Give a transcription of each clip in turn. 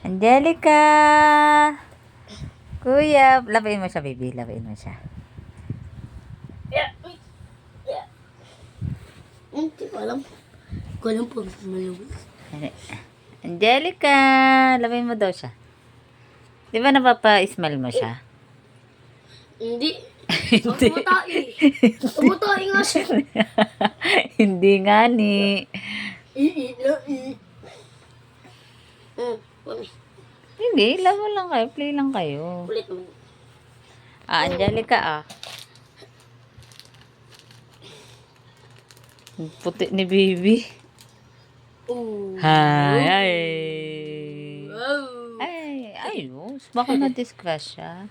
Angelica! Kuya, labain mo siya, baby. Labain mo siya. Hindi ko alam. Ko alam po. Angelica! Labain mo daw siya. Di ba napapa-smile mo siya? Hindi. Hindi. Tumatay nga siya. Hindi nga ni. Mami, Hindi, labo lang kayo. Play lang kayo. ulit mo. Angelica Puti ni baby. Hi, ay. Wow. Ayos. Baka na-discuss siya.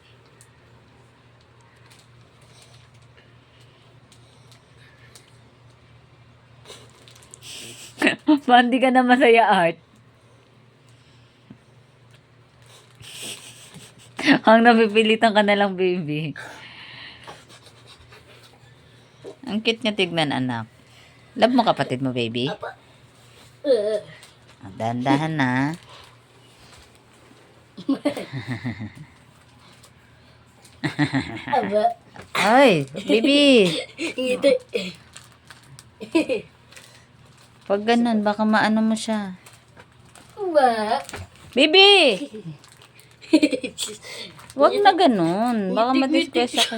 Hindi ka na masaya, Art. Ang napipilitan ka na lang, baby. Ang cute niya tignan, anak. Love mo kapatid mo, baby? Apa. Dahan-dahan na. Aba. Ay, baby. Hindi. Pag ganun, baka maano mo siya. Ba. Baby! Huwag na ganun. Baka ma-discuss ka.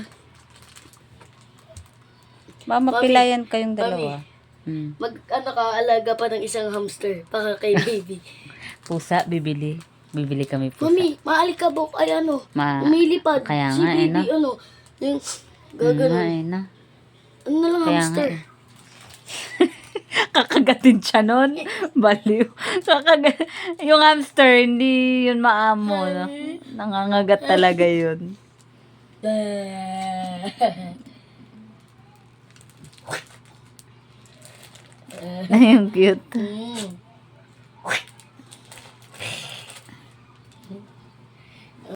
Baka mapilayan kayong dalawa. Mag-ano ka, alaga pa ng isang hamster para kay baby. Pusa, bibili. Bibili kami pusa. Mami, maalikabok ay ano, umilipad. Kaya Si nga, baby, na. ano, yung Gagano. gagano. Ano na lang Kaya hamster? nga, Kakagatin siya nun. Baliw. Yung hamster, hindi yun maamo. No? Nangangagat talaga yun. Yung cute.